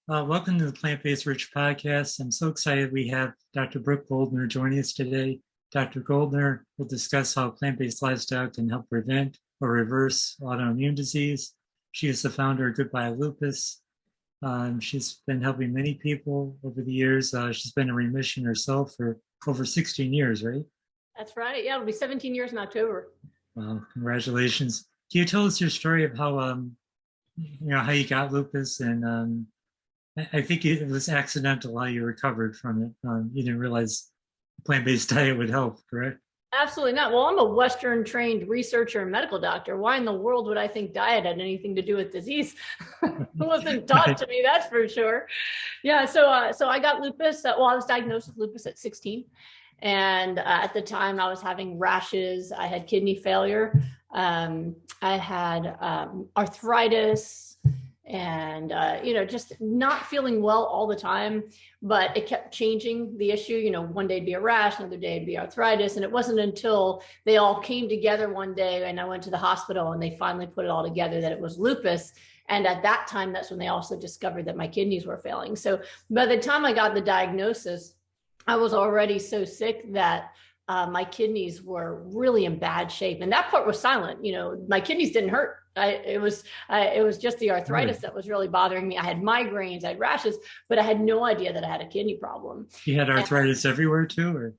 Welcome to the Plant-Based Rich podcast. I'm so excited we have Dr. Brooke Goldner joining us today. Dr. Goldner will discuss how plant-based lifestyle can help prevent or reverse autoimmune disease. She is the founder of Goodbye Lupus. She's been helping many people over the years. She's been in remission herself for over 16 years, right? That's right. Yeah, it'll be 17 years in October. Well, congratulations. Can you tell us your story of how how you got lupus? And I think it was accidental how you recovered from it. You didn't realize a plant-based diet would help, correct? Absolutely not. Well, I'm a Western trained researcher and medical doctor. Why in the world would I think diet had anything to do with disease? It wasn't taught to me, that's for sure. Yeah. So I got lupus. I was diagnosed with lupus at 16. And at the time I was having rashes. I had kidney failure. I had arthritis. And, just not feeling well all the time, but it kept changing the issue. One day it'd be a rash, another day it'd be arthritis. And it wasn't until they all came together one day and I went to the hospital and they finally put it all together that it was lupus. And at that time, that's when they also discovered that my kidneys were failing. So by the time I got the diagnosis, I was already so sick that my kidneys were really in bad shape. And that part was silent. My kidneys didn't hurt. It was just the arthritis that was really bothering me. I had migraines, I had rashes, but I had no idea that I had a kidney problem. You had arthritis everywhere too, or?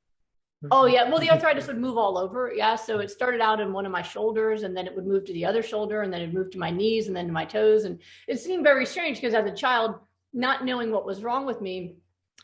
Oh yeah. Well, the arthritis would move all over. Yeah. So it started out in one of my shoulders and then it would move to the other shoulder and then it moved to my knees and then to my toes. And it seemed very strange because as a child, not knowing what was wrong with me,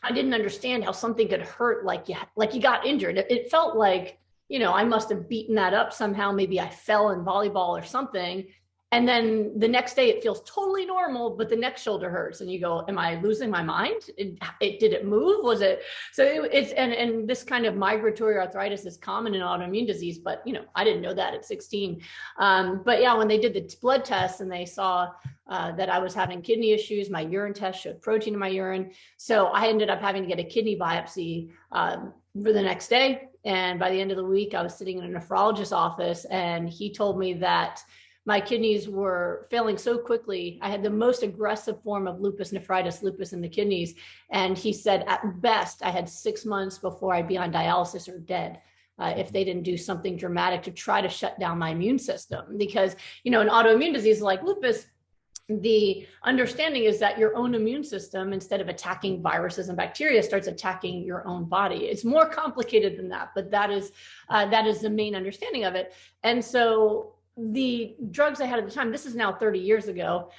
I didn't understand how something could hurt like you got injured. It felt like, I must have beaten that up somehow. Maybe I fell in volleyball or something. And then the next day it feels totally normal, but the next shoulder hurts and you go, am I losing my mind? Did it move? Was it? So and this kind of migratory arthritis is common in autoimmune disease, but I didn't know that at 16. But yeah, when they did the blood tests and they saw that I was having kidney issues, my urine test showed protein in my urine. So I ended up having to get a kidney biopsy for the next day. And by the end of the week, I was sitting in a nephrologist's office and he told me that my kidneys were failing so quickly. I had the most aggressive form of lupus nephritis, lupus in the kidneys. And he said, at best, I had 6 months before I'd be on dialysis or dead if they didn't do something dramatic to try to shut down my immune system. Because, in autoimmune diseases like lupus, the understanding is that your own immune system, instead of attacking viruses and bacteria, starts attacking your own body. It's more complicated than that, but that is the main understanding of it. And so the drugs I had at the time, this is now 30 years ago.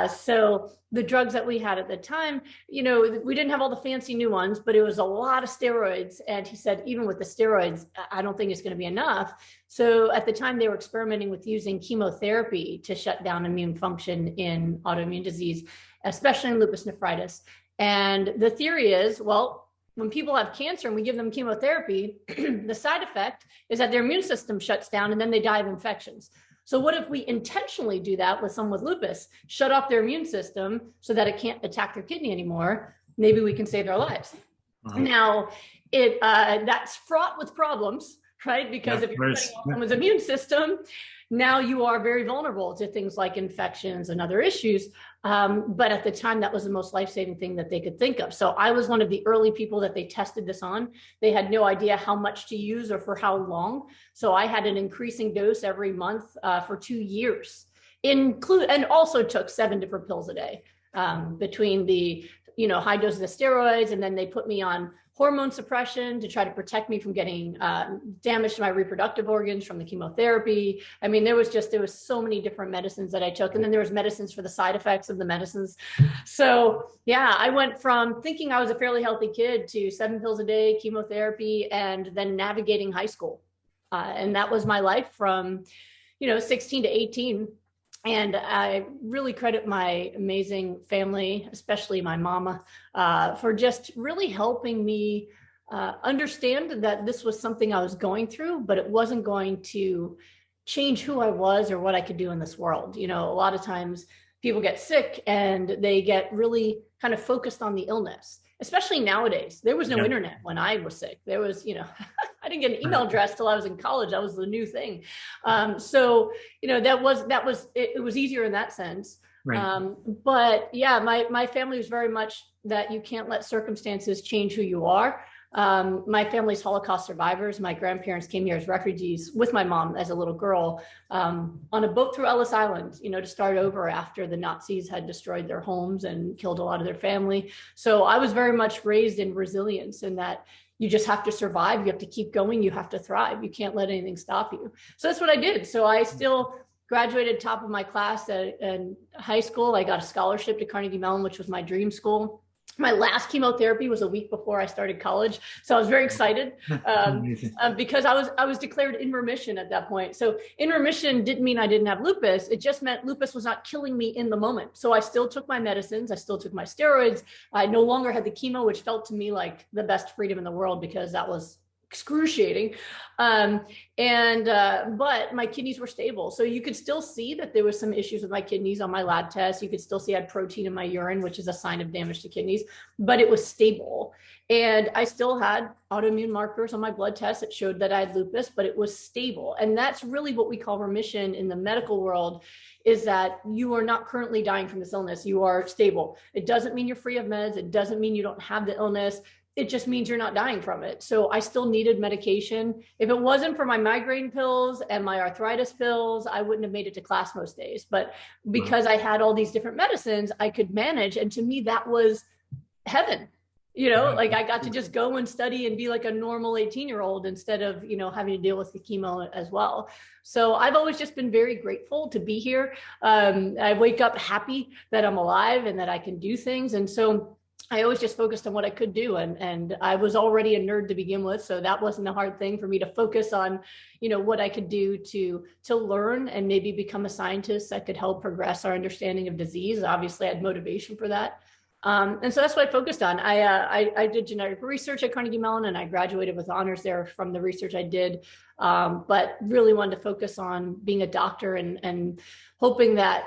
So the drugs that we had at the time, we didn't have all the fancy new ones, but it was a lot of steroids. And he said, even with the steroids, I don't think it's going to be enough. So at the time they were experimenting with using chemotherapy to shut down immune function in autoimmune disease, especially in lupus nephritis. And the theory is, well, when people have cancer and we give them chemotherapy, the side effect is that their immune system shuts down and then they die of infections. So what if we intentionally do that with someone with lupus, shut off their immune system so that it can't attack their kidney anymore? Maybe we can save their lives. Wow. Now, that's fraught with problems, right? Because if you're shutting off someone's immune system, now you are very vulnerable to things like infections and other issues. But at the time, that was the most life-saving thing that they could think of. So I was one of the early people that they tested this on. They had no idea how much to use or for how long. So I had an increasing dose every month for 2 years, and also took 7 different pills a day between the high dose of the steroids, and then they put me on hormone suppression to try to protect me from getting damage to my reproductive organs from the chemotherapy. I mean, there was so many different medicines that I took. And then there was medicines for the side effects of the medicines. So yeah, I went from thinking I was a fairly healthy kid to 7 pills a day, chemotherapy, and then navigating high school. And that was my life from, 16 to 18. And I really credit my amazing family, especially my mama, for just really helping me understand that this was something I was going through, but it wasn't going to change who I was or what I could do in this world. A lot of times people get sick and they get really kind of focused on the illness, especially nowadays. There was no internet when I was sick. There was, I didn't get an email address till I was in college. That was the new thing. So, it was easier in that sense. Right. But yeah, my family was very much that you can't let circumstances change who you are. My family's Holocaust survivors. My grandparents came here as refugees with my mom as a little girl on a boat through Ellis Island, to start over after the Nazis had destroyed their homes and killed a lot of their family. So I was very much raised in resilience, in that you just have to survive. You have to keep going. You have to thrive. You can't let anything stop you. So that's what I did. So I still graduated top of my class in high school. I got a scholarship to Carnegie Mellon, which was my dream school. My last chemotherapy was a week before I started college. So I was very excited because I was declared in remission at that point. So in remission didn't mean I didn't have lupus. It just meant lupus was not killing me in the moment. So I still took my medicines. I still took my steroids. I no longer had the chemo, which felt to me like the best freedom in the world, because that was excruciating. But my kidneys were stable. So you could still see that there was some issues with my kidneys on my lab test. You could still see I had protein in my urine, which is a sign of damage to kidneys, but it was stable. And I still had autoimmune markers on my blood test that showed that I had lupus, but it was stable. And that's really what we call remission in the medical world, is that you are not currently dying from this illness. You are stable. It doesn't mean you're free of meds. It doesn't mean you don't have the illness. It just means you're not dying from it. So I still needed medication. If it wasn't for my migraine pills and my arthritis pills, I wouldn't have made it to class most days. But because I had all these different medicines, I could manage. And to me, that was heaven. Like I got to just go and study and be like a normal 18-year-old instead of, having to deal with the chemo as well. So I've always just been very grateful to be here. I wake up happy that I'm alive and that I can do things. And so I always just focused on what I could do. And I was already a nerd to begin with. So that wasn't a hard thing for me to focus on, what I could do to learn and maybe become a scientist that could help progress our understanding of disease. Obviously, I had motivation for that. And so that's what I focused on. I did genetic research at Carnegie Mellon, and I graduated with honors there from the research I did, but really wanted to focus on being a doctor and hoping that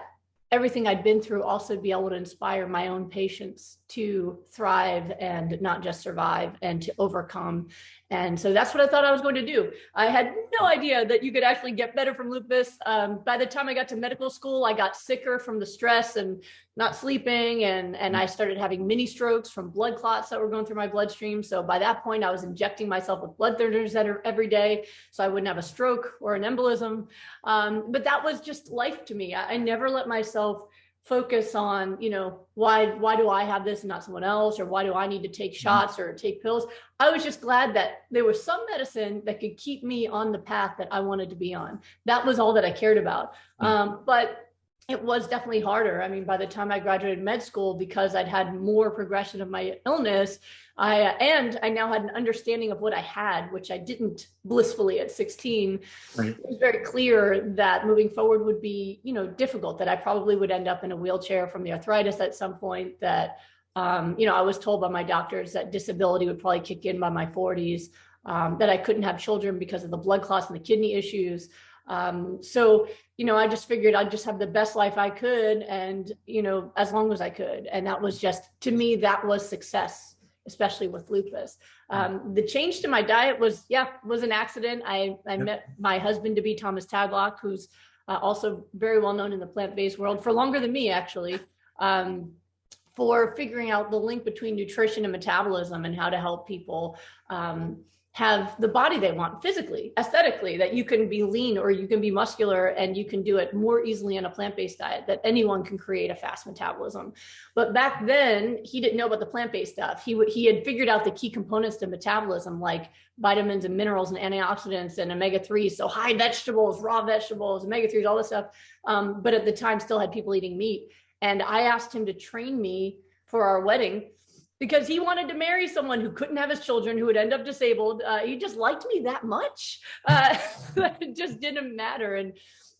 everything I'd been through also be able to inspire my own patients to thrive and not just survive and to overcome. And so that's what I thought I was going to do. I had no idea that you could actually get better from lupus. By the time I got to medical school, I got sicker from the stress and not sleeping. And I started having mini strokes from blood clots that were going through my bloodstream. So by that point, I was injecting myself with blood thinners every day so I wouldn't have a stroke or an embolism. But that was just life to me. I never let myself focus on, why do I have this and not someone else? Or why do I need to take shots or take pills? I was just glad that there was some medicine that could keep me on the path that I wanted to be on. That was all that I cared about. But it was definitely harder. I mean, by the time I graduated med school, because I'd had more progression of my illness, I now had an understanding of what I had, which I didn't blissfully at 16. Right. It was very clear that moving forward would be, difficult, that I probably would end up in a wheelchair from the arthritis at some point, that, I was told by my doctors that disability would probably kick in by my 40s, that I couldn't have children because of the blood clots and the kidney issues. So, I just figured I'd just have the best life I could and, as long as I could. And that was just, to me, that was success, especially with lupus. The change to my diet was an accident. I met my husband to be, Thomas Tadlock, who's also very well known in the plant-based world for longer than me, actually, for figuring out the link between nutrition and metabolism and how to help people have the body they want physically, aesthetically, that you can be lean or you can be muscular and you can do it more easily on a plant-based diet, that anyone can create a fast metabolism. But back then, he didn't know about the plant-based stuff. He had figured out the key components to metabolism, like vitamins and minerals and antioxidants and omega-3s. So high vegetables, raw vegetables, omega-3s, all this stuff. But at the time still had people eating meat. And I asked him to train me for our wedding, because he wanted to marry someone who couldn't have his children, who would end up disabled. He just liked me that much. It just didn't matter.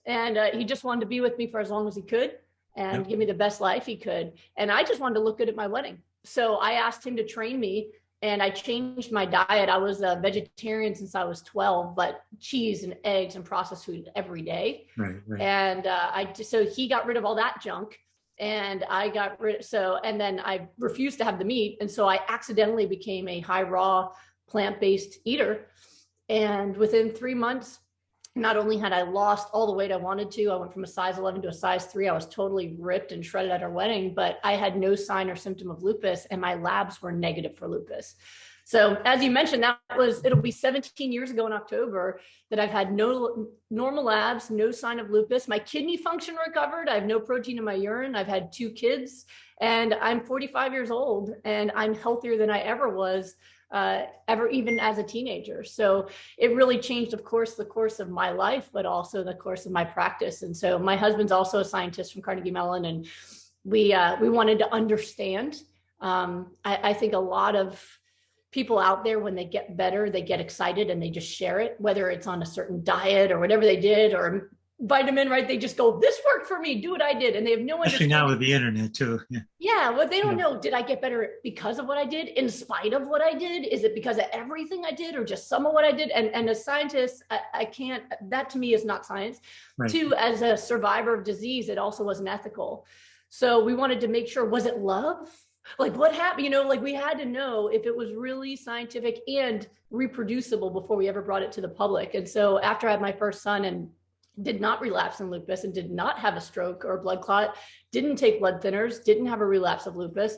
And he just wanted to be with me for as long as he could and give me the best life he could. And I just wanted to look good at my wedding. So I asked him to train me, and I changed my diet. I was a vegetarian since I was 12, but cheese and eggs and processed food every day. Right. And so he got rid of all that junk. And I got and then I refused to have the meat. And so I accidentally became a high raw plant-based eater. And within 3 months, not only had I lost all the weight I wanted to, I went from a size 11 to a size 3. I was totally ripped and shredded at our wedding, but I had no sign or symptom of lupus, and my labs were negative for lupus. So as you mentioned, it'll be 17 years ago in October that I've had no normal labs, no sign of lupus. My kidney function recovered. I have no protein in my urine. I've had 2 kids, and I'm 45 years old, and I'm healthier than I ever was, even as a teenager. So it really changed, of course, the course of my life, but also the course of my practice. And so my husband's also a scientist from Carnegie Mellon, and we wanted to understand. I think a lot of people out there, when they get better, they get excited and they just share it, whether it's on a certain diet or whatever they did, or vitamin, right? They just go, this worked for me, do what I did. And they have no understanding. Especially now with the internet too. Yeah. Well, they don't know, did I get better because of what I did, in spite of what I did? Is it because of everything I did, or just some of what I did? And as scientists, I can't, that to me is not science. Right. 2, as a survivor of disease, it also wasn't ethical. So we wanted to make sure, was it love? Like what happened, like we had to know if it was really scientific and reproducible before we ever brought it to the public. And so after I had my first son and did not relapse in lupus and did not have a stroke or a blood clot, didn't take blood thinners, didn't have a relapse of lupus,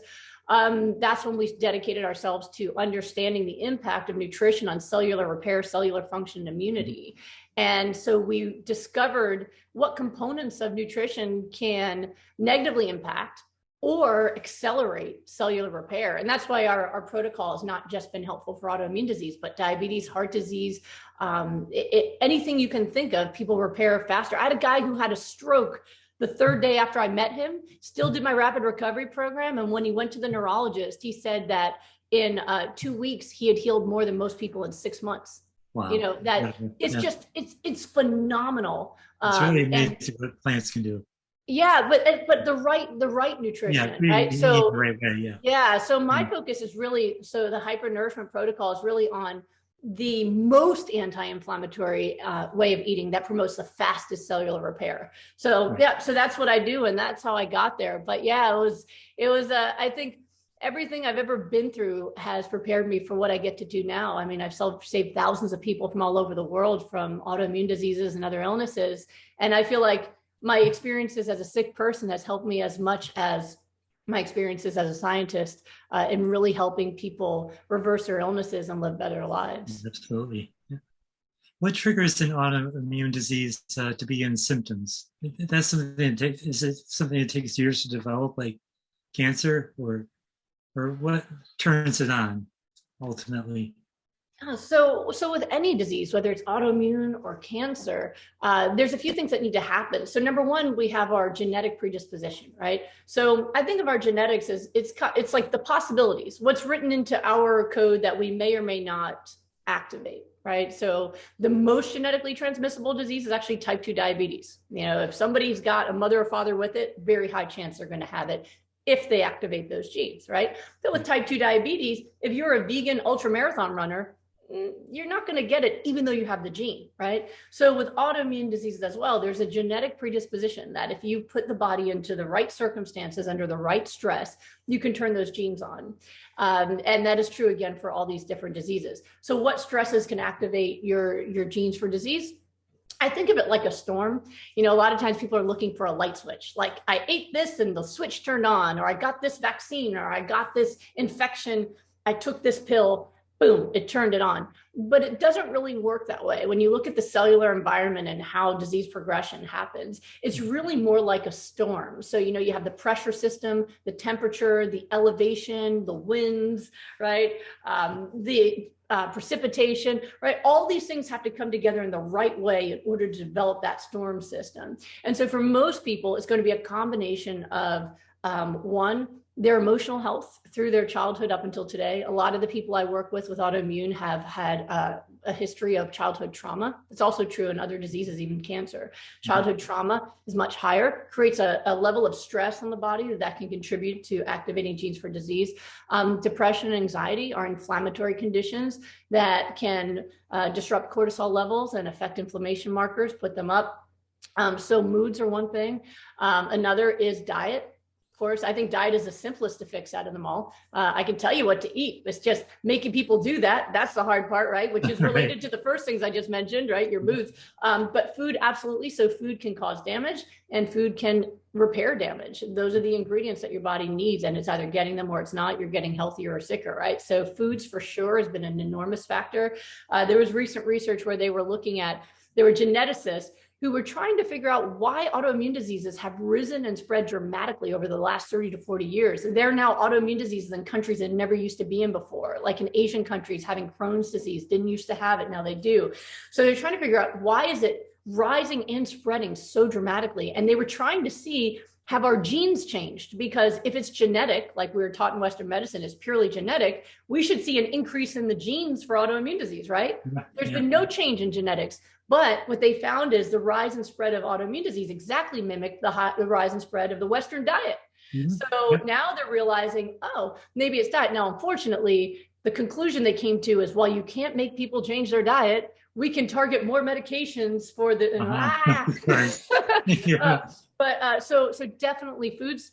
that's when we dedicated ourselves to understanding the impact of nutrition on cellular repair, cellular function, and immunity. And so we discovered what components of nutrition can negatively impact or accelerate cellular repair. And that's why our protocol has not just been helpful for autoimmune disease, but diabetes, heart disease, anything you can think of, people repair faster. I had a guy who had a stroke the 3rd day after I met him, still did my rapid recovery program. And when he went to the neurologist, he said that in 2 weeks, he had healed more than most people in 6 months. Wow. It's phenomenal. It's really amazing what plants can do. Yeah, but the right nutrition, right? So right way, so my focus is really, so the Hyper-Nourishment Protocol is really on the most anti-inflammatory way of eating that promotes the fastest cellular repair. So so that's what I do, and that's how I got there. But it was I think everything I've ever been through has prepared me for what I get to do now. I mean, I've saved thousands of people from all over the world from autoimmune diseases and other illnesses, and I feel like my experiences as a sick person has helped me as much as my experiences as a scientist in really helping people reverse their illnesses and live better lives. Absolutely. Yeah. What triggers an autoimmune disease to begin symptoms? That's something is it something that takes years to develop, like cancer, or what turns it on ultimately? So with any disease, whether it's autoimmune or cancer, there's a few things that need to happen. So number one, we have our genetic predisposition, right? So I think of our genetics as it's like the possibilities, what's written into our code that we may or may not activate, right? So the most genetically transmissible disease is actually type 2 diabetes. If somebody's got a mother or father with it, very high chance they're going to have it if they activate those genes, right? So with type 2 diabetes, if you're a vegan ultramarathon runner, you're not going to get it even though you have the gene, right? So with autoimmune diseases as well, there's a genetic predisposition that if you put the body into the right circumstances under the right stress, you can turn those genes on. And that is true again for all these different diseases. So what stresses can activate your genes for disease? I think of it like a storm. A lot of times people are looking for a light switch. Like I ate this and the switch turned on, or I got this vaccine, or I got this infection, I took this pill, boom, it turned it on. But it doesn't really work that way. When you look at the cellular environment and how disease progression happens, it's really more like a storm. So, you have the pressure system, the temperature, the elevation, the winds, right? The precipitation, right? All these things have to come together in the right way in order to develop that storm system. And so for most people, it's going to be a combination of one, their emotional health through their childhood up until today. A lot of the people I work with autoimmune have had a history of childhood trauma. It's also true in other diseases, even cancer. Childhood trauma is much higher, creates a level of stress on the body that can contribute to activating genes for disease. Depression and anxiety are inflammatory conditions that can disrupt cortisol levels and affect inflammation markers, put them up. So moods are one thing. Another is diet. course. I think diet is the simplest to fix out of them all. I can tell you what to eat. It's just making people do that. That's the hard part, right? Which is related Right. to the first things I just mentioned, right? Your moods. But food, absolutely. So food can cause damage and food can repair damage. Those are the ingredients that your body needs. And it's either getting them or it's not. You're getting healthier or sicker, right? So foods for sure has been an enormous factor. There was recent research where they were looking at, there were geneticists who were trying to figure out why autoimmune diseases have risen and spread dramatically over the last 30 to 40 years. And they're now autoimmune diseases in countries that never used to be in before, like in Asian countries having Crohn's disease, didn't used to have it, now they do. So they're trying to figure out why is it rising and spreading so dramatically? And they were trying to see, have our genes changed? Because if it's genetic, like we were taught in Western medicine is purely genetic, we should see an increase in the genes for autoimmune disease, right? There's been no change in genetics. But what they found is the rise and spread of autoimmune disease exactly mimicked the rise and spread of the Western diet. So now they're realizing, oh, maybe it's diet. Now, unfortunately, the conclusion they came to is, while you can't make people change their diet, we can target more medications for the, so definitely foods.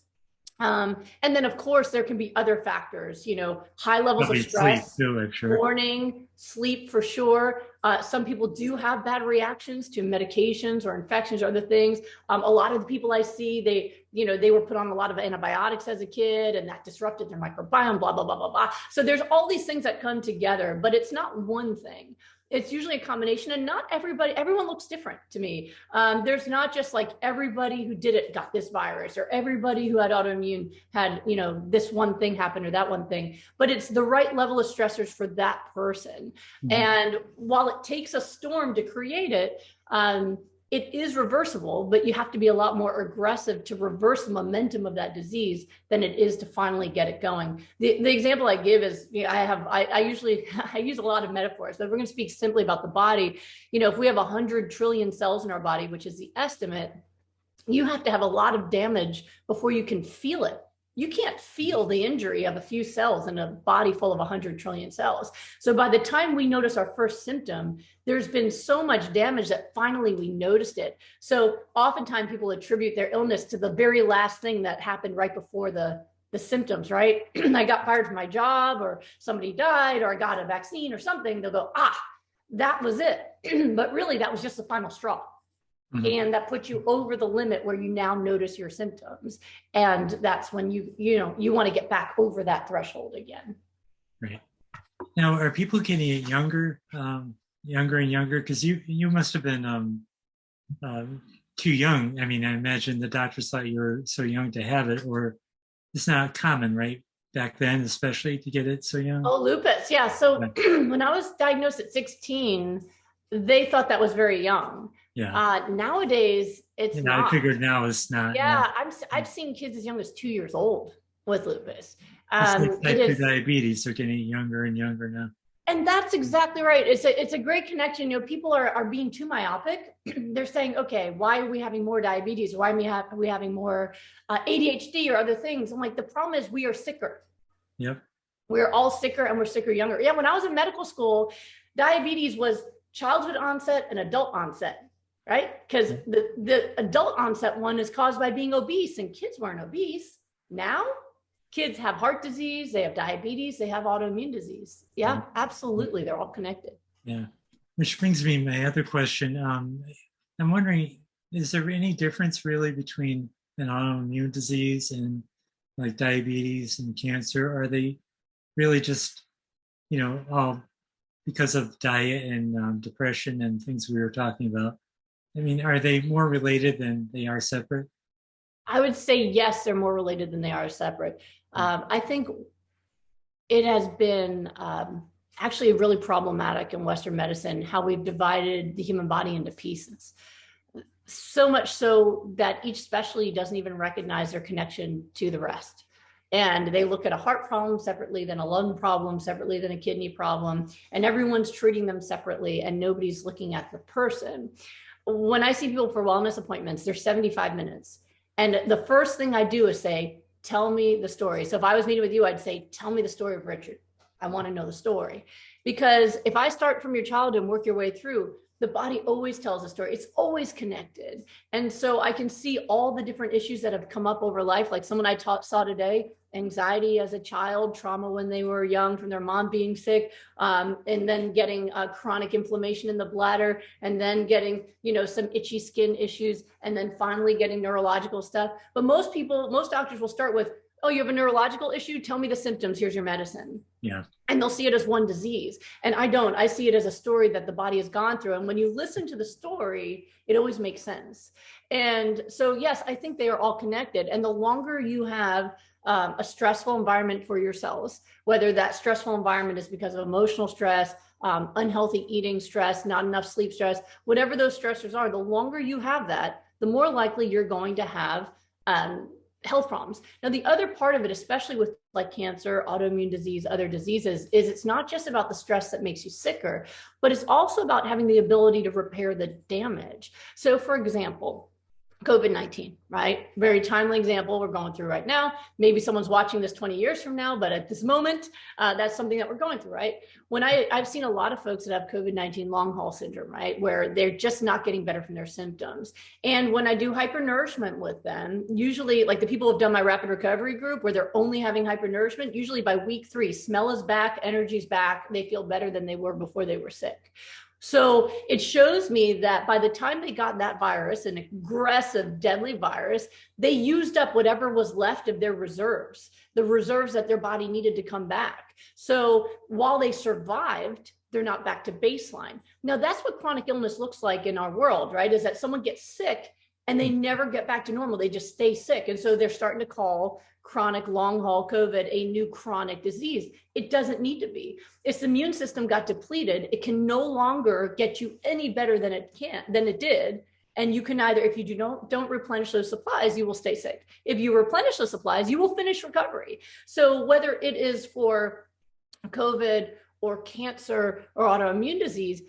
And then of course there can be other factors, high levels of stress, sleep too, sure. Morning, sleep for sure. Some people do have bad reactions to medications or infections or other things. A lot of the people I see, they were put on a lot of antibiotics as a kid and that disrupted their microbiome, blah, blah, blah, blah, blah. So there's all these things that come together, but it's not one thing. It's usually a combination, and not everyone looks different to me. There's not just like everybody who did it got this virus, or everybody who had autoimmune had, this one thing happen or that one thing, but it's the right level of stressors for that person. And while it takes a storm to create it, it is reversible, but you have to be a lot more aggressive to reverse the momentum of that disease than it is to finally get it going. The example I give is, I use a lot of metaphors, but we're going to speak simply about the body. If we have 100 trillion cells in our body, which is the estimate, you have to have a lot of damage before you can feel it. You can't feel the injury of a few cells in a body full of 100 trillion cells. So by the time we notice our first symptom, there's been so much damage that finally we noticed it. So oftentimes people attribute their illness to the very last thing that happened right before the symptoms, right? I got fired from my job, or somebody died, or I got a vaccine or something. They'll go, that was it. But really that was just the final straw. And that puts you over the limit where you now notice your symptoms. And that's when you want to get back over that threshold again. Right. Now, are people getting it younger and younger? Because you must have been too young. I mean, I imagine the doctors thought you were so young to have it, or it's not common, right? Back then, especially to get it so young. Oh, lupus. Yeah. So when I was diagnosed at 16, they thought that was very young. Yeah. Nowadays, it's not. I figured now it's not. Yeah, I've seen kids as young as 2 years old with lupus. It's like type 2 diabetes. They're getting younger and younger now. And that's exactly right. It's a great connection. People are being too myopic. They're saying, okay, why are we having more diabetes? Why are we having more ADHD or other things? I'm like, the problem is we are sicker. Yep. We're all sicker, and we're sicker younger. Yeah, when I was in medical school, diabetes was childhood onset and adult onset. Right? Because the adult onset one is caused by being obese, and kids weren't obese. Now, kids have heart disease, they have diabetes, they have autoimmune disease. Yeah, absolutely. They're all connected. Yeah. Which brings me my other question. I'm wondering, is there any difference really between an autoimmune disease and like diabetes and cancer? Are they really just, all because of diet and depression and things we were talking about? I mean, are they more related than they are separate? I would say yes, they're more related than they are separate. I think it has been actually really problematic in Western medicine how we've divided the human body into pieces. So much so that each specialty doesn't even recognize their connection to the rest. And they look at a heart problem separately than a lung problem, separately than a kidney problem, and everyone's treating them separately, and nobody's looking at the person. When I see people for wellness appointments, they're 75 minutes. And the first thing I do is say, tell me the story. So if I was meeting with you, I'd say, tell me the story of Richard. I want to know the story. Because if I start from your childhood and work your way through, the body always tells a story. It's always connected. And so I can see all the different issues that have come up over life. Like someone I saw today, anxiety as a child, trauma when they were young from their mom being sick, and then getting chronic inflammation in the bladder, and then getting, some itchy skin issues, and then finally getting neurological stuff. But most doctors will start with, oh, you have a neurological issue? Tell me the symptoms. Here's your medicine. Yeah. And they'll see it as one disease. And I don't. I see it as a story that the body has gone through. And when you listen to the story, it always makes sense. And so, yes, I think they are all connected. And the longer you have a stressful environment for your cells, whether that stressful environment is because of emotional stress, unhealthy eating stress, not enough sleep stress, whatever those stressors are, the longer you have that, the more likely you're going to have health problems. Now, the other part of it, especially with like cancer, autoimmune disease, other diseases, is it's not just about the stress that makes you sicker, but it's also about having the ability to repair the damage. So for example, COVID-19, right? Very timely example we're going through right now. Maybe someone's watching this 20 years from now, but at this moment, that's something that we're going through, right? When I've seen a lot of folks that have COVID-19 long haul syndrome, right? Where they're just not getting better from their symptoms. And when I do hyper-nourishment with them, usually like the people who've done my rapid recovery group where they're only having hyper-nourishment, usually by week 3, smell is back, energy's back, they feel better than they were before they were sick. So it shows me that by the time they got that virus, an aggressive, deadly virus, they used up whatever was left of their reserves, the reserves that their body needed to come back. So while they survived, they're not back to baseline. Now, that's what chronic illness looks like in our world, right? Is that someone gets sick and they never get back to normal. They just stay sick. And so they're starting to call chronic long haul COVID a new chronic disease. It doesn't need to be. Its immune system got depleted. It can no longer get you any better than it did. And you can either, if you don't replenish those supplies, you will stay sick. If you replenish those supplies, you will finish recovery. So whether it is for COVID or cancer or autoimmune disease,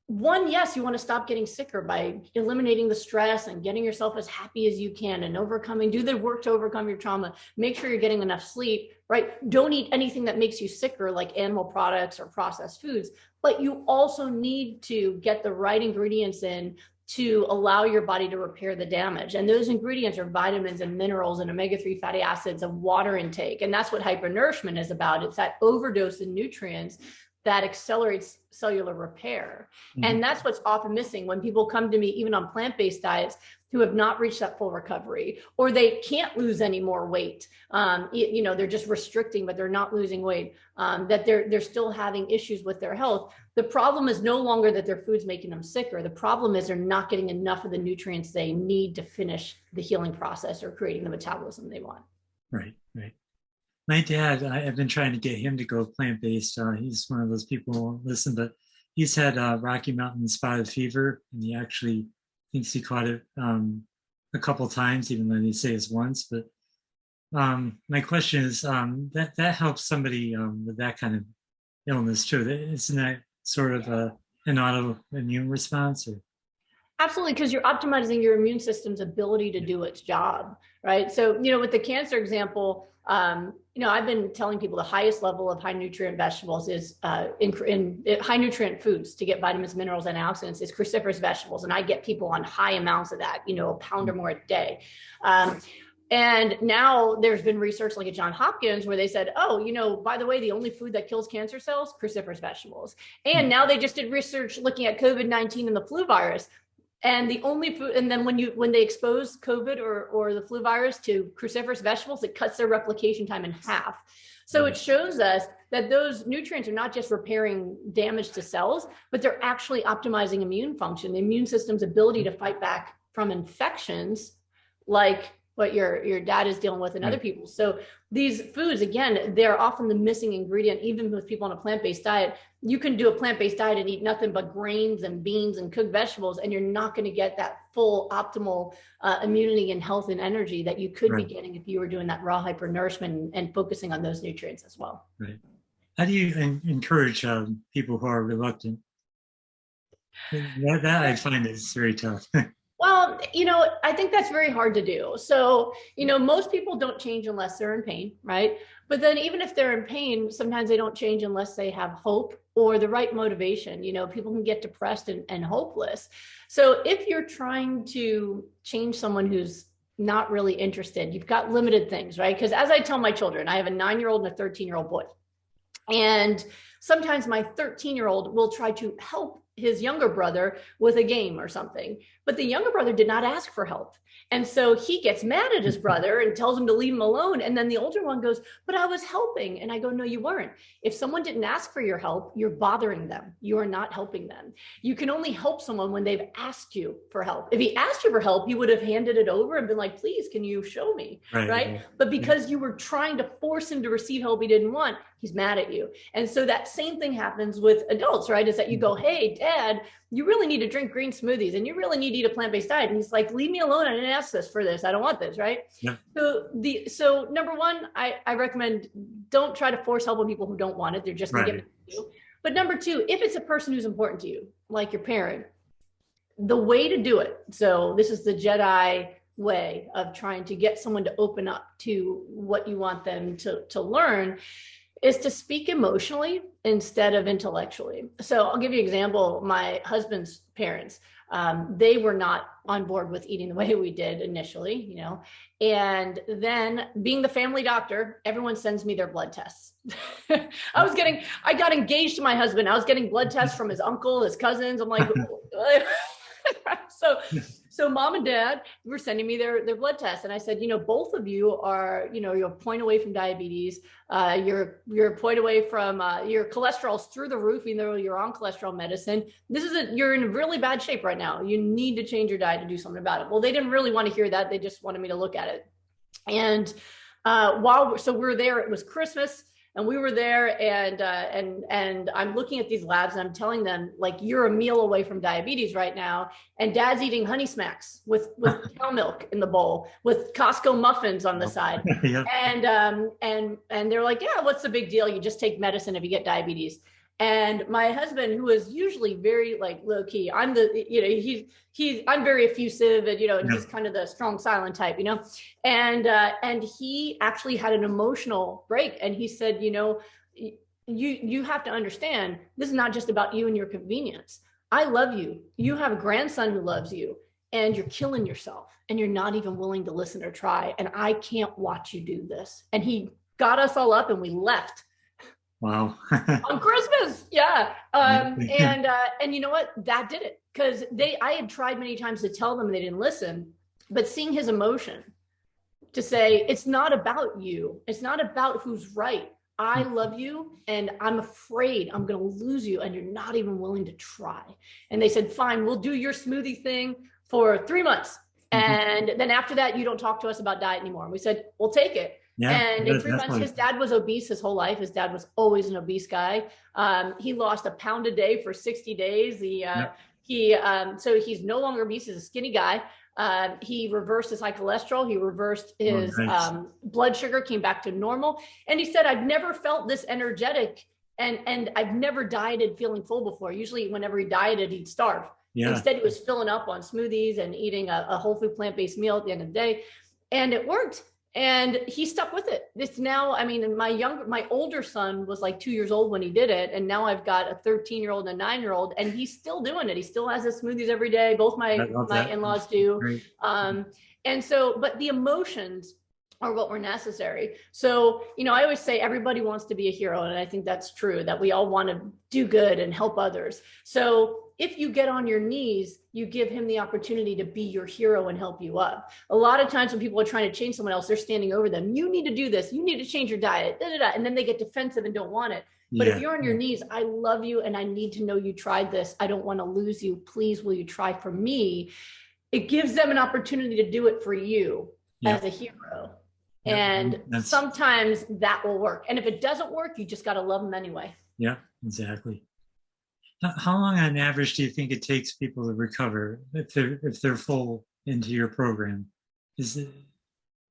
one, yes, you want to stop getting sicker by eliminating the stress and getting yourself as happy as you can and do the work to overcome your trauma. Make sure you're getting enough sleep, right? Don't eat anything that makes you sicker, like animal products or processed foods. But you also need to get the right ingredients in to allow your body to repair the damage. And those ingredients are vitamins and minerals and omega-3 fatty acids and water intake. And that's what hypernourishment is about. It's that overdose in nutrients that accelerates cellular repair. Mm-hmm. And that's what's often missing when people come to me, even on plant-based diets, who have not reached that full recovery, or they can't lose any more weight. They're just restricting, but they're not losing weight, that they're still having issues with their health. The problem is no longer that their food's making them sicker. The problem is they're not getting enough of the nutrients they need to finish the healing process or creating the metabolism they want. Right. My dad, I've been trying to get him to go plant-based. He's one of those people who won't listen, but he's had Rocky Mountain spotted fever, and he actually thinks he caught it a couple times, even though they say it's once. But my question is, that helps somebody with that kind of illness too. Isn't that sort of an autoimmune response? Or? Absolutely, because you're optimizing your immune system's ability to do its job, right? So, with the cancer example, I've been telling people the highest level of high nutrient vegetables is in high nutrient foods to get vitamins, minerals, and antioxidants is cruciferous vegetables. And I get people on high amounts of that, a pound or more a day. And now there's been research like at Johns Hopkins where they said, by the way, the only food that kills cancer cells, cruciferous vegetables. And now they just did research looking at COVID-19 and the flu virus. And the only food, and then when they expose COVID or the flu virus to cruciferous vegetables, it cuts their replication time in half. So it shows us that those nutrients are not just repairing damage to cells, but they're actually optimizing immune function, the immune system's ability to fight back from infections like what your dad is dealing with and other people. So these foods, again, they're often the missing ingredient, even with people on a plant-based diet. You can do a plant-based diet and eat nothing but grains and beans and cooked vegetables, and you're not going to get that full optimal immunity and health and energy that you could be getting if you were doing that raw hyper-nourishment and focusing on those nutrients as well. Right. How do you encourage people who are reluctant? That I find is very tough. Well, I think that's very hard to do. So, most people don't change unless they're in pain, right? But then even if they're in pain, sometimes they don't change unless they have hope or the right motivation. People can get depressed and hopeless. So if you're trying to change someone who's not really interested, you've got limited things, right? Because as I tell my children, I have a 9-year-old and a 13-year-old boy. And sometimes my 13-year-old will try to help his younger brother with a game or something, but the younger brother did not ask for help. And so he gets mad at his brother and tells him to leave him alone. And then the older one goes, but I was helping. And I go, no, you weren't. If someone didn't ask for your help, you're bothering them. You are not helping them. You can only help someone when they've asked you for help. If he asked you for help, he would have handed it over and been like, please, can you show me? Right? But because you were trying to force him to receive help he didn't want, he's mad at you. And so that same thing happens with adults, right? Is that you go, hey, Dad, you really need to drink green smoothies and you really need to eat a plant-based diet. And he's like, leave me alone. I didn't ask this for this. I don't want this, right? Yeah. So number one, I recommend don't try to force help on people who don't want it. They're just going to give it to you. But number two, if it's a person who's important to you, like your parent, the way to do it. So this is the Jedi way of trying to get someone to open up to what you want them to learn, is to speak emotionally instead of intellectually. So I'll give you an example. My husband's parents, they were not on board with eating the way we did initially, and then being the family doctor, everyone sends me their blood tests. I got engaged to my husband. I was getting blood tests from his uncle, his cousins. I'm like, so mom and dad were sending me their blood tests. And I said, both of you are, you're a point away from diabetes. You're a point away from, your cholesterol's through the roof, even though you're on cholesterol medicine. You're in really bad shape right now. You need to change your diet to do something about it. Well, they didn't really want to hear that. They just wanted me to look at it. And, so we're there, it was Christmas. And we were there, and I'm looking at these labs, and I'm telling them, like, you're a meal away from diabetes right now, and Dad's eating Honey Smacks with cow milk in the bowl, with Costco muffins on the side, yeah. And they're like, yeah, what's the big deal? You just take medicine if you get diabetes. And my husband, who is usually very low key, I'm I'm very effusive and, and he's kind of the strong silent type, and he actually had an emotional break. And he said, you have to understand, this is not just about you and your convenience. I love you. You have a grandson who loves you, and you're killing yourself, and you're not even willing to listen or try. And I can't watch you do this. And he got us all up and we left. Wow. On Christmas. Yeah. And you know what? That did it. Because I had tried many times to tell them and they didn't listen, but seeing his emotion to say, it's not about you. It's not about who's right. I love you, and I'm afraid I'm going to lose you, and you're not even willing to try. And they said, fine, we'll do your smoothie thing for 3 months. And then after that, you don't talk to us about diet anymore. And we said, we'll take it. Yeah, and in 3 months, his dad was obese his whole life. His dad was always an obese guy. He lost a pound a day for 60 days. So he's no longer obese. He's a skinny guy. He reversed his high cholesterol. He reversed his blood sugar, came back to normal. And he said, I've never felt this energetic, and I've never dieted feeling full before. Usually whenever he dieted, he'd starve. Yeah. Instead, he was filling up on smoothies and eating a whole food plant-based meal at the end of the day. And it worked. And he stuck with it. It's now, my older son was like 2 years old when he did it. And now I've got a 13-year-old and a 9-year-old, and he's still doing it. He still has his smoothies every day. Both my in-laws do. And so, but the emotions are what were necessary. So, I always say everybody wants to be a hero. And I think that's true, that we all want to do good and help others. So if you get on your knees, you give him the opportunity to be your hero and help you up. A lot of times when people are trying to change someone else, they're standing over them. You need to do this. You need to change your diet. And then they get defensive and don't want it. But if you're on your knees, I love you and I need to know you tried this. I don't want to lose you. Please, will you try for me? It gives them an opportunity to do it for you as a hero. And sometimes that will work. And if it doesn't work, you just got to love them anyway. Yeah, exactly. How long on average do you think it takes people to recover if they're full into your program? Is it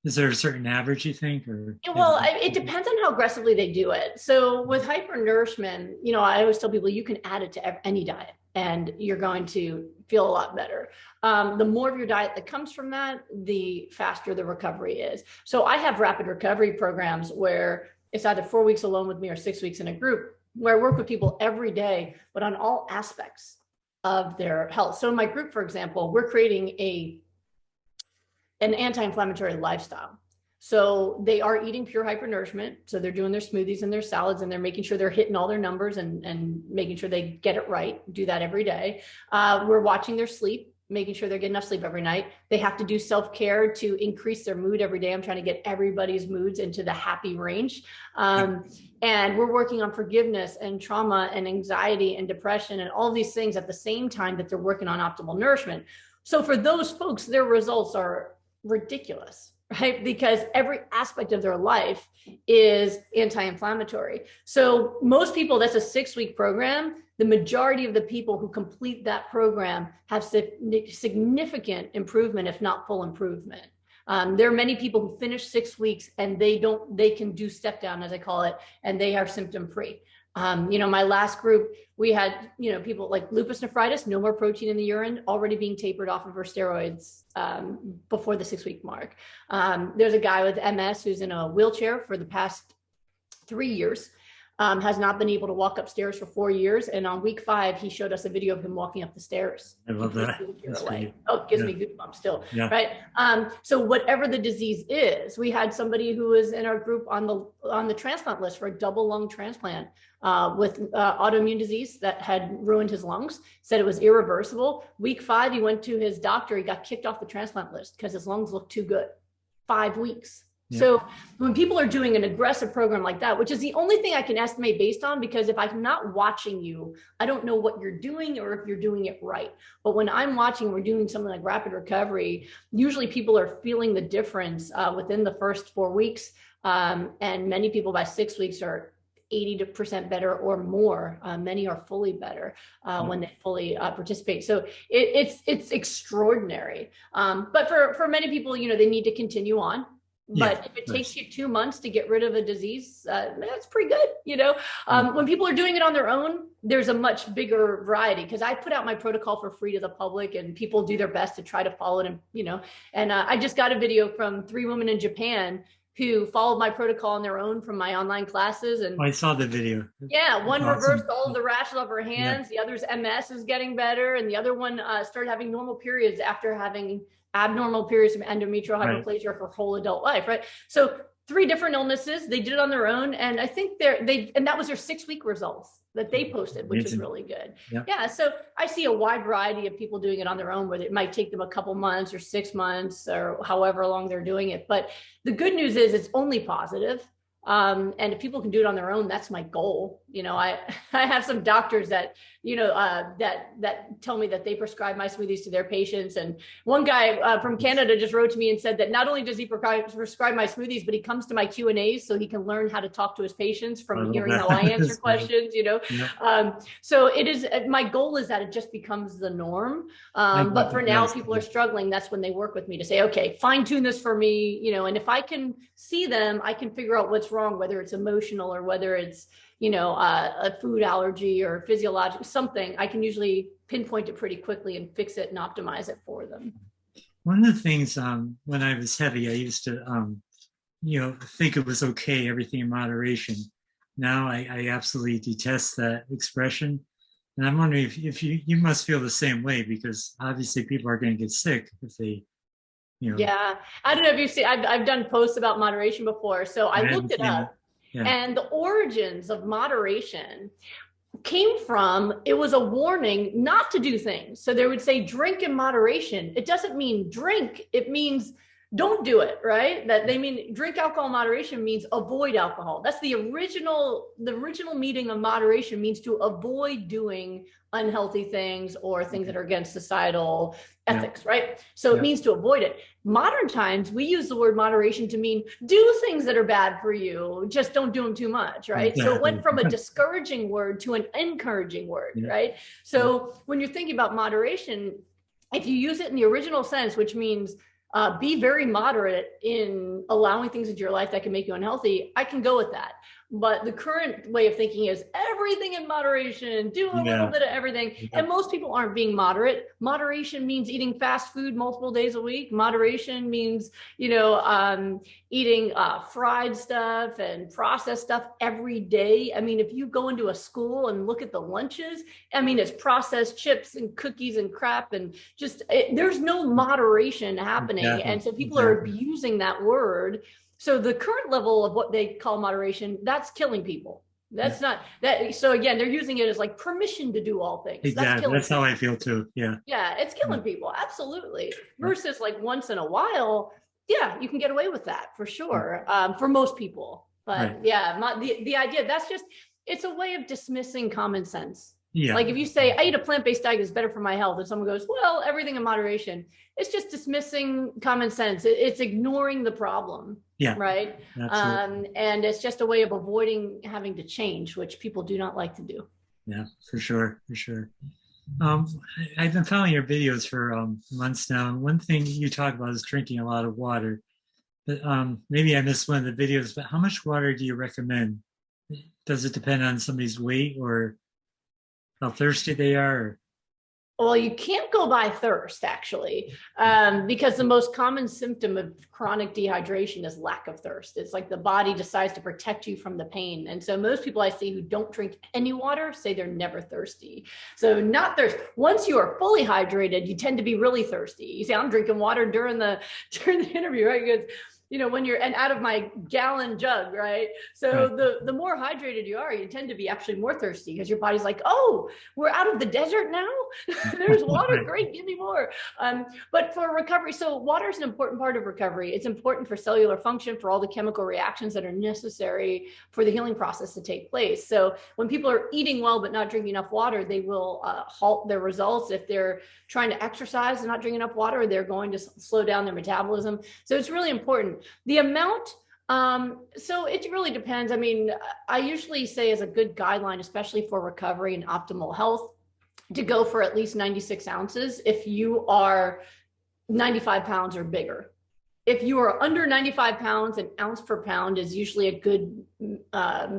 Is there a certain average you think, or? Well, it depends on how aggressively they do it. So with hyper-nourishment, I always tell people you can add it to any diet and you're going to feel a lot better. The more of your diet that comes from that, the faster the recovery is. So I have rapid recovery programs where it's either 4 weeks alone with me or 6 weeks in a group, where I work with people every day, but on all aspects of their health. So in my group, for example, we're creating an anti-inflammatory lifestyle. So they are eating pure hypernourishment. So they're doing their smoothies and their salads, and they're making sure they're hitting all their numbers and making sure they get it right. Do that every day. We're watching their sleep, making sure they're getting enough sleep every night. They have to do self-care to increase their mood every day. I'm trying to get everybody's moods into the happy range. And we're working on forgiveness and trauma and anxiety and depression and all these things at the same time that they're working on optimal nourishment. So for those folks, their results are ridiculous, right? Because every aspect of their life is anti-inflammatory. So most people, that's a 6-week program. The majority of the people who complete that program have significant improvement, if not full improvement. There are many people who finish 6 weeks and they can do step down, as I call it, and they are symptom free. My last group, we had, people like lupus nephritis, no more protein in the urine, already being tapered off of her steroids before the 6-week mark. There's a guy with MS who's in a wheelchair for the past 3 years, has not been able to walk upstairs for 4 years. And on week 5, he showed us a video of him walking up the stairs. I love that. Oh, it gives me goosebumps still, yeah. Right? So whatever the disease is, we had somebody who was in our group on the transplant list for a double lung transplant with autoimmune disease that had ruined his lungs, said it was irreversible. Week 5, he went to his doctor. He got kicked off the transplant list because his lungs looked too good. 5 weeks. Yeah. So when people are doing an aggressive program like that, which is the only thing I can estimate based on, because if I'm not watching you, I don't know what you're doing or if you're doing it right. But when I'm watching, we're doing something like rapid recovery, usually people are feeling the difference within the first 4 weeks. And many people by 6 weeks are 80% better or more. Many are fully better when they fully participate. So it's extraordinary. But for many people, they need to continue on. But if it takes you 2 months to get rid of a disease, that's pretty good. When people are doing it on their own, there's a much bigger variety, because I put out my protocol for free to the public and people do their best to try to follow it. And I just got a video from 3 women in Japan who followed my protocol on their own from my online classes. And I saw the video. Yeah, one reversed all of the rashes off her hands. Yeah. The other's MS is getting better. And the other one started having normal periods after having abnormal periods from endometrial hyperplasia for whole adult life, right? So 3 different illnesses, they did it on their own. And I think and that was their 6-week results that they posted, which is really good. Yeah. So I see a wide variety of people doing it on their own, where it might take them a couple months or 6 months or however long they're doing it. But the good news is it's only positive. And if people can do it on their own, that's my goal. I have some doctors that, that tell me that they prescribe my smoothies to their patients. And one guy from Canada just wrote to me and said that not only does he prescribe my smoothies, but he comes to my Q&As so he can learn how to talk to his patients from hearing how I answer questions, So it is, my goal is that it just becomes the norm. But for now, people are struggling. That's when they work with me to say, okay, fine tune this for me, and if I can see them, I can figure out what's wrong, whether it's emotional or whether it's, a food allergy or physiological something. I can usually pinpoint it pretty quickly and fix it and optimize it for them. One of the things when I was heavy, I used to, think it was okay, everything in moderation. Now I absolutely detest that expression. And I'm wondering if you must feel the same way, because obviously people are going to get sick if they, Yeah, I don't know if you've seen, I've done posts about moderation before. So I looked it up. Yeah. And the origins of moderation came from, it was a warning not to do things. So they would say, drink in moderation. It doesn't mean drink. It means don't do it, right? That they mean drink alcohol in moderation means avoid alcohol. That's the original meaning of moderation, means to avoid doing unhealthy things or things that are against societal ethics, right? So it means to avoid it. Modern times, we use the word moderation to mean do things that are bad for you, just don't do them too much, right? So it went from a discouraging word to an encouraging word, right? So when you're thinking about moderation, if you use it in the original sense, which means be very moderate in allowing things into your life that can make you unhealthy, I can go with that. But the current way of thinking is everything in moderation, do a little bit of everything. And most people aren't being moderate. Moderation means eating fast food multiple days a week. Moderation means, eating fried stuff and processed stuff every day. I mean, if you go into a school and look at the lunches, I mean, it's processed chips and cookies and crap, and there's no moderation happening. And so people are abusing that word. So the current level of what they call moderation, that's killing people. That's not that. So again, they're using it as like permission to do all things. Exactly. That's how I feel too. Yeah. Yeah. It's killing people. Absolutely. Versus like once in a while. Yeah. You can get away with that for sure. For most people, but the idea it's a way of dismissing common sense. Yeah. Like if you say, I eat a plant-based diet is better for my health, and someone goes, well, everything in moderation, it's just dismissing common sense. It's ignoring the problem. Yeah. Right. And it's just a way of avoiding having to change, which people do not like to do. Yeah, for sure. I've been following your videos for months now. And one thing you talk about is drinking a lot of water. But maybe I missed one of the videos, but how much water do you recommend? Does it depend on somebody's weight or how thirsty they are? Well, you can't go by thirst, actually, because the most common symptom of chronic dehydration is lack of thirst. It's like the body decides to protect you from the pain. And so most people I see who don't drink any water say they're never thirsty. So not thirst. Once you are fully hydrated, you tend to be really thirsty. You say, I'm drinking water during the interview, right? Because when you're out of my gallon jug, right? So the more hydrated you are, you tend to be actually more thirsty because your body's like, oh, we're out of the desert now. There's water. Great. Give me more. But for recovery, so water is an important part of recovery. It's important for cellular function, for all the chemical reactions that are necessary for the healing process to take place. So when people are eating well, but not drinking enough water, they will halt their results. If they're trying to exercise and not drinking enough water, they're going to slow down their metabolism. So it's really important. The amount, so it really depends. I mean, I usually say as a good guideline, especially for recovery and optimal health, to go for at least 96 ounces if you are 95 pounds or bigger. If you are under 95 pounds, an ounce per pound is usually a good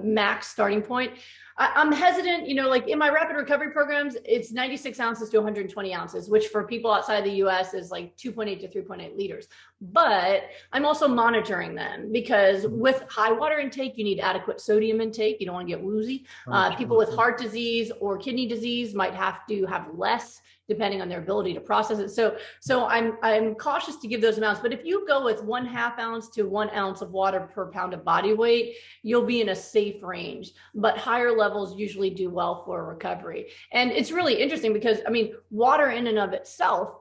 max starting point. I'm hesitant, like in my rapid recovery programs, it's 96 ounces to 120 ounces, which for people outside the US is like 2.8 to 3.8 liters. But I'm also monitoring them because with high water intake, you need adequate sodium intake. You don't want to get woozy. People with heart disease or kidney disease might have to have less depending on their ability to process it. So I'm cautious to give those amounts, but if you go with 1/2 ounce to 1 ounce of water per pound of body weight, you'll be in a safe range, but higher levels usually do well for recovery. And it's really interesting because, I mean, water in and of itself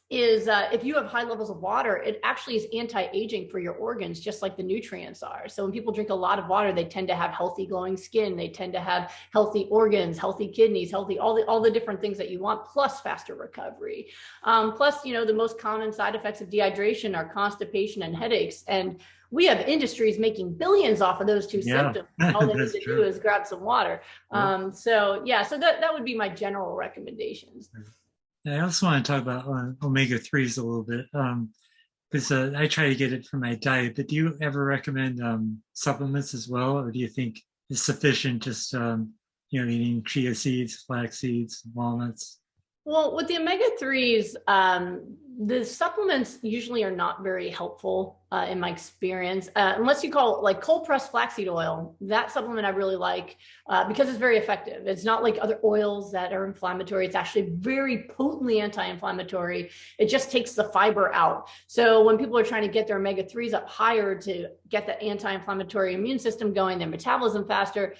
is if you have high levels of water, it actually is anti-aging for your organs, just like the nutrients are. So when people drink a lot of water, they tend to have healthy glowing skin. They tend to have healthy organs, healthy kidneys, healthy, all the different things that you want, plus faster recovery. Plus, the most common side effects of dehydration are constipation and headaches. And we have industries making billions off of those two symptoms. All they need to do is grab some water. So that would be my general recommendations. I also want to talk about omega-3s a little bit because I try to get it from my diet, but do you ever recommend supplements as well? Or do you think it's sufficient just, eating chia seeds, flax seeds, walnuts? Well, with the omega-3s, the supplements usually are not very helpful in my experience, unless you call it like cold pressed flaxseed oil. That supplement I really like because it's very effective. It's not like other oils that are inflammatory. It's actually very potently anti-inflammatory. It just takes the fiber out. So when people are trying to get their omega-3s up higher to get the anti-inflammatory immune system going, their metabolism faster,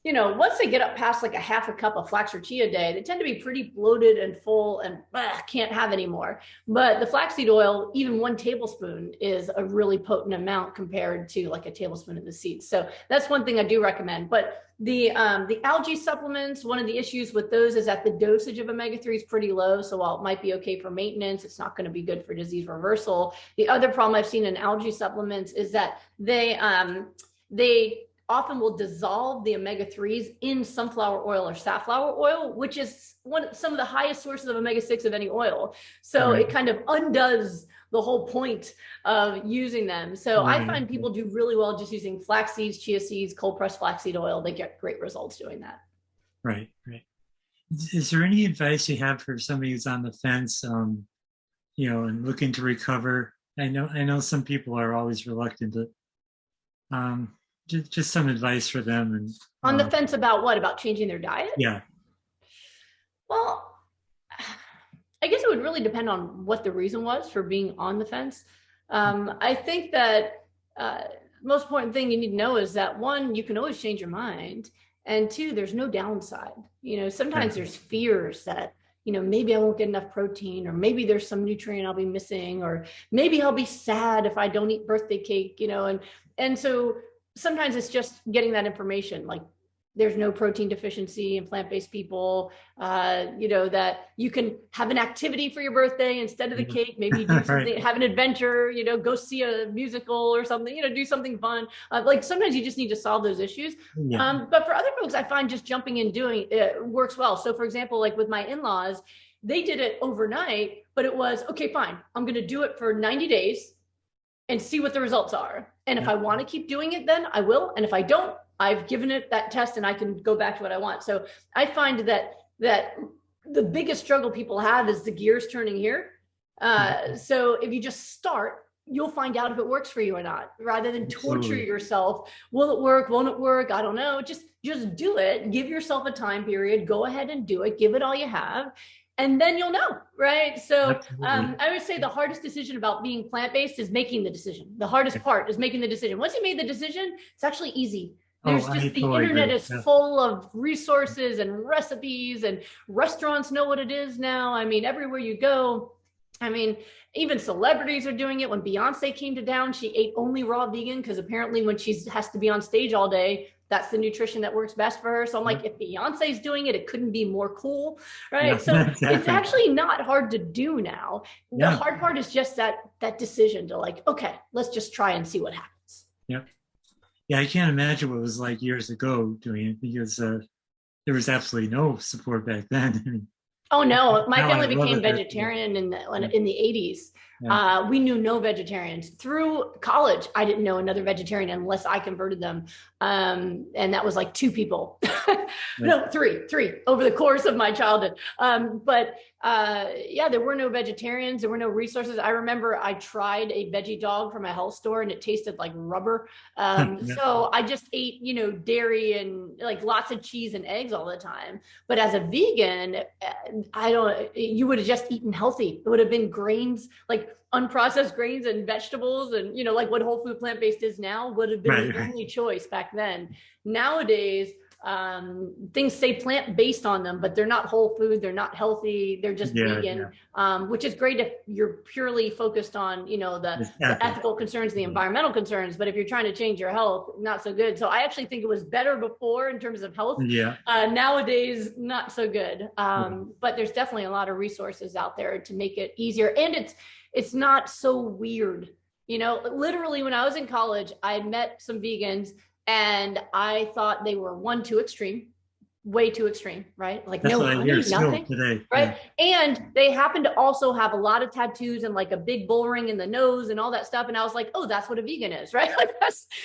once they get up past like a 1/2 cup of flax or chia a day, they tend to be pretty bloated and full and can't have any more. But the flaxseed oil, even 1 tablespoon is a really potent amount compared to like a tablespoon of the seeds. So that's one thing I do recommend. But the algae supplements, one of the issues with those is that the dosage of omega-3 is pretty low. So while it might be okay for maintenance, it's not going to be good for disease reversal. The other problem I've seen in algae supplements is that they often will dissolve the omega-3s in sunflower oil or safflower oil, which is some of the highest sources of omega-6 of any oil. So it kind of undoes the whole point of using them. So I find people do really well just using flax seeds, chia seeds, cold pressed flaxseed oil. They get great results doing that. Right. Is there any advice you have for somebody who's on the fence, and looking to recover? I know some people are always reluctant to, just some advice for them. And on the fence about what? About changing their diet? Yeah. Well, I guess it would really depend on what the reason was for being on the fence. I think that most important thing you need to know is that, one, you can always change your mind. And two, there's no downside. Sometimes there's fears that, maybe I won't get enough protein, or maybe there's some nutrient I'll be missing, or maybe I'll be sad if I don't eat birthday cake, and so sometimes it's just getting that information, like there's no protein deficiency in plant-based people, that you can have an activity for your birthday instead of the cake. Maybe you do something, have an adventure, go see a musical or something, do something fun. Like sometimes you just need to solve those issues. But for other folks, I find just jumping in doing it works well. So for example, like with my in-laws, they did it overnight, but it was, okay, fine, I'm going to do it for 90 days and see what the results are. And if I want to keep doing it, then I will. And if I don't, I've given it that test and I can go back to what I want. So I find that the biggest struggle people have is the gears turning here. So if you just start, you'll find out if it works for you or not, rather than torture yourself. Will it work? Won't it work? I don't know. Just do it. Give yourself a time period. Go ahead and do it. Give it all you have. And then you'll know, right? So I would say the hardest decision about being plant-based is making the decision. The hardest part is making the decision. Once you made the decision, it's actually easy. There's the internet is full of resources and recipes, and restaurants know what it is now. I mean, everywhere you go, even celebrities are doing it. When Beyonce came to town, she ate only raw vegan because apparently when she has to be on stage all day, that's the nutrition that works best for her. So I'm like, if Beyonce's doing it, it couldn't be more cool, right? It's actually not hard to do now. The hard part is just that decision to like, okay, let's just try and see what happens. Yeah, I can't imagine what it was like years ago doing it, because there was absolutely no support back then. Oh no, my family became vegetarian in the 80s. We knew no vegetarians. Through college, I didn't know another vegetarian unless I converted them. And that was like 2 people. No, three over the course of my childhood. But there were no vegetarians. There were no resources. I remember I tried a veggie dog from a health store and it tasted like rubber. So I just ate, dairy and like lots of cheese and eggs all the time. But as a vegan, you would have just eaten healthy. It would have been grains, like unprocessed grains and vegetables, and like what whole food plant-based is now would have been the only choice back then. Nowadays, things say plant-based on them, but they're not whole food, they're not healthy, they're just vegan, which is great if you're purely focused on the ethical concerns, the environmental concerns. But if you're trying to change your health, not so good. So I actually think it was better before in terms of health. Nowadays, not so good. But there's definitely a lot of resources out there to make it easier, and it's not so weird. Literally when I was in college, I met some vegans and I thought they were too extreme, way too extreme, right? Like that's no honey, nothing, today, right? And they happened to also have a lot of tattoos and like a big bull ring in the nose and all that stuff. And I was like, oh, that's what a vegan is, right? Like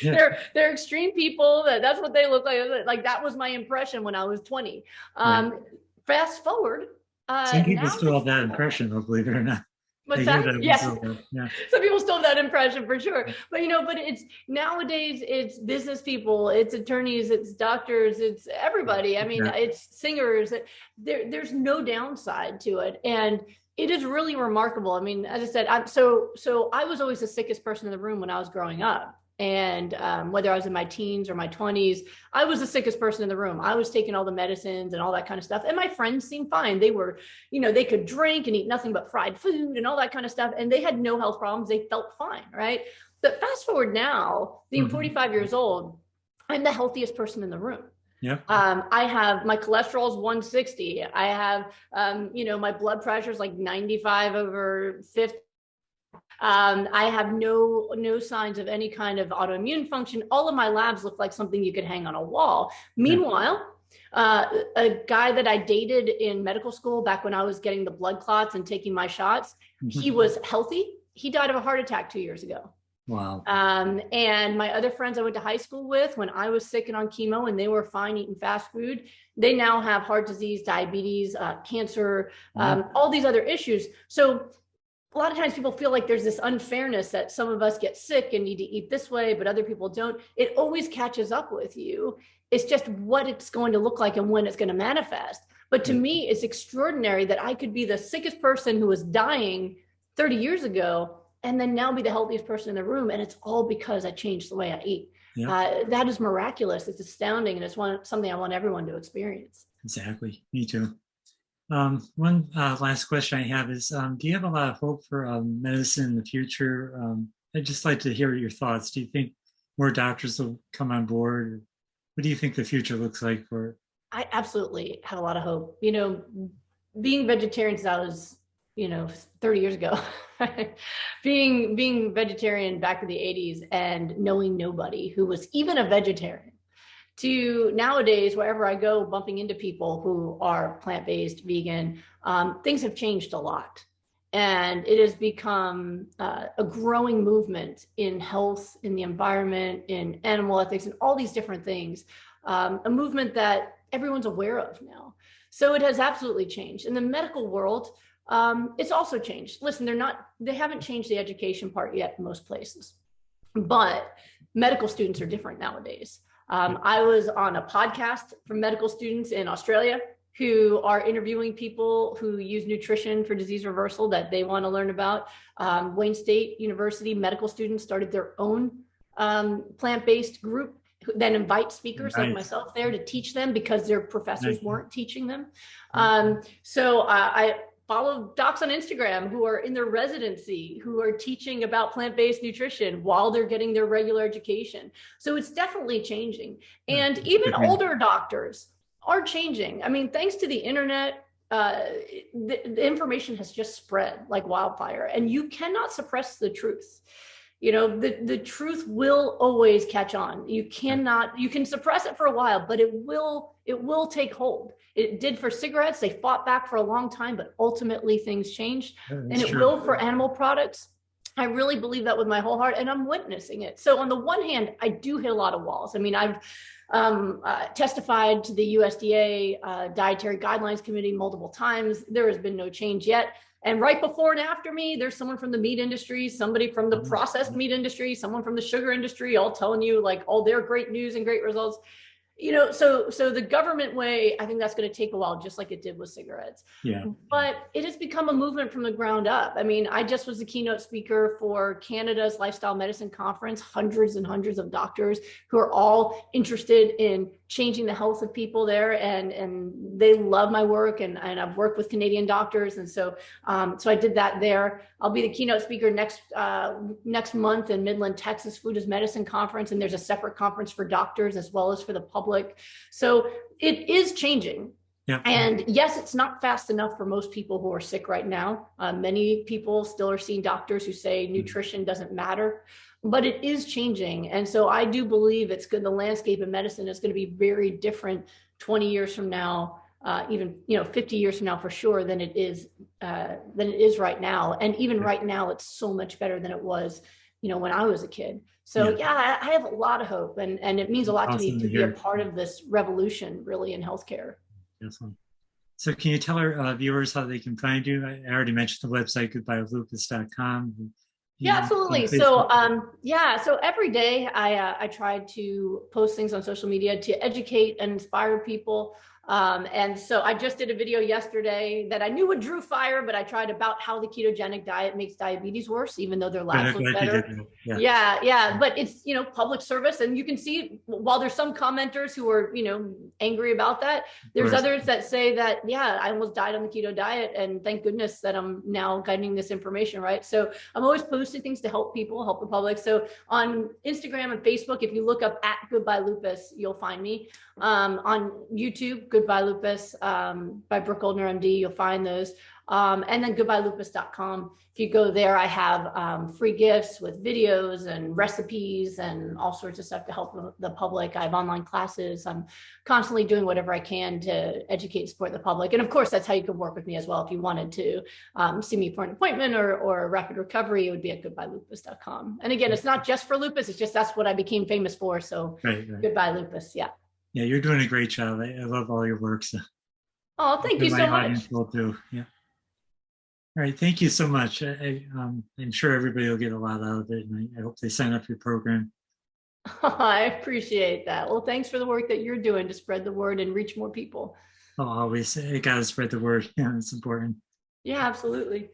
they're extreme people. That's what they look like. Like that was my impression when I was 20. Fast forward. Some people still have that impression, though, believe it or not. What's that? Yes. Some people still have that impression for sure. But but it's nowadays it's business people, it's attorneys, it's doctors, it's everybody. It's singers. There's no downside to it. And it is really remarkable. As I said, so I was always the sickest person in the room when I was growing up. And whether I was in my teens or my 20s, I was the sickest person in the room. I was taking all the medicines and all that kind of stuff. And my friends seemed fine. They were, they could drink and eat nothing but fried food and all that kind of stuff. And they had no health problems. They felt fine, right? But fast forward now, being 45 years old, I'm the healthiest person in the room. I have my cholesterol is 160. I have, my blood pressure is like 95/50. I have no signs of any kind of autoimmune function. All of my labs look like something you could hang on a wall. Meanwhile, a guy that I dated in medical school back when I was getting the blood clots and taking my shots, he was healthy. he died of a heart attack 2 years ago. Wow. And my other friends I went to high school with, when I was sick and on chemo and they were fine eating fast food, they now have heart disease, diabetes, cancer, all these other issues. So a lot of times people feel like there's this unfairness that some of us get sick and need to eat this way, but other people don't. It always catches up with you. It's just what it's going to look like and when it's going to manifest. But to me, it's extraordinary that I could be the sickest person who was dying 30 years ago and then now be the healthiest person in the room. And it's all because I changed the way I eat. That is miraculous. It's astounding. And it's something I want everyone to experience. Exactly. Me too. One last question I have is, do you have a lot of hope for medicine in the future? I'd just like to hear your thoughts. Do you think more doctors will come on board? What do you think the future looks like for it? I absolutely have a lot of hope. Being vegetarian since I was 30 years ago, being vegetarian back in the 80s and knowing nobody who was even a vegetarian, to nowadays, wherever I go, bumping into people who are plant-based, vegan, things have changed a lot. And it has become a growing movement in health, in the environment, in animal ethics, and all these different things, a movement that everyone's aware of now. So it has absolutely changed. In the medical world, it's also changed. Listen, they haven't changed the education part yet in most places, but medical students are different nowadays. I was on a podcast for medical students in Australia who are interviewing people who use nutrition for disease reversal that they want to learn about. Wayne State University medical students started their own plant-based group, then invite speakers like myself there to teach them because their professors weren't teaching them. So I follow docs on Instagram who are in their residency, who are teaching about plant-based nutrition while they're getting their regular education. So it's definitely changing. And even older doctors are changing. I mean, thanks to the internet, the information has just spread like wildfire, and you cannot suppress the truth. The truth will always catch on. You can suppress it for a while, but it will take hold. It did for cigarettes. They fought back for a long time, but ultimately things changed. And it will for animal products. I really believe that with my whole heart, and I'm witnessing it. So on the one hand, I do hit a lot of walls. I mean, I've testified to the USDA Dietary Guidelines Committee multiple times. There has been no change yet. And right before and after me, there's someone from the meat industry, somebody from the processed meat industry, someone from the sugar industry, all telling you like all their great news and great results. So the government way, I think that's going to take a while, just like it did with cigarettes. Yeah. But it has become a movement from the ground up. I mean, I just was the keynote speaker for Canada's Lifestyle Medicine Conference, hundreds and hundreds of doctors who are all interested in changing the health of people there. And they love my work, and I've worked with Canadian doctors. And so I did that there. I'll be the keynote speaker next month in Midland, Texas, Food is Medicine Conference. And there's a separate conference for doctors as well as for the public. So it is changing. Yeah. And yes, it's not fast enough for most people who are sick right now. Many people still are seeing doctors who say nutrition doesn't matter, but it is changing. And so I do believe it's good. The landscape of medicine is going to be very different 20 years from now, even 50 years from now for sure than it is right now. And even right now, it's so much better than it was, when I was a kid. So yeah, I have a lot of hope, and it means a lot to me to be a part of this revolution, really, in healthcare. Excellent. So can you tell our viewers how they can find you? I already mentioned the website, goodbyelupus.com. Yeah, absolutely. So so every day I try to post things on social media to educate and inspire people. And so I just did a video yesterday that I knew would drew fire, but I tried about how the ketogenic diet makes diabetes worse, even though their labs look better. Yeah. But it's, public service. And you can see while there's some commenters who are, angry about that, there's others that say that, I almost died on the keto diet. And thank goodness that I'm now guiding this information, right? So I'm always posting things to help people, help the public. So on Instagram and Facebook, if you look up @GoodbyeLupus, you'll find me. On YouTube, Goodbye Lupus by Brooke Goldner, MD. You'll find those. And then goodbyelupus.com. If you go there, I have free gifts with videos and recipes and all sorts of stuff to help the public. I have online classes. I'm constantly doing whatever I can to educate and support the public. And of course, that's how you can work with me as well. If you wanted to see me for an appointment or a rapid recovery, it would be at goodbyelupus.com. And again, it's not just for lupus. It's just that's what I became famous for. So right. Goodbye Lupus. Yeah. Yeah, you're doing a great job. I love all your work. So. Oh, thank you so much. Will do. Yeah. All right, thank you so much. I'm sure everybody will get a lot out of it, and I hope they sign up for your program. I appreciate that. Well, thanks for the work that you're doing to spread the word and reach more people. Oh, always. I got to spread the word. Yeah, it's important. Yeah, absolutely.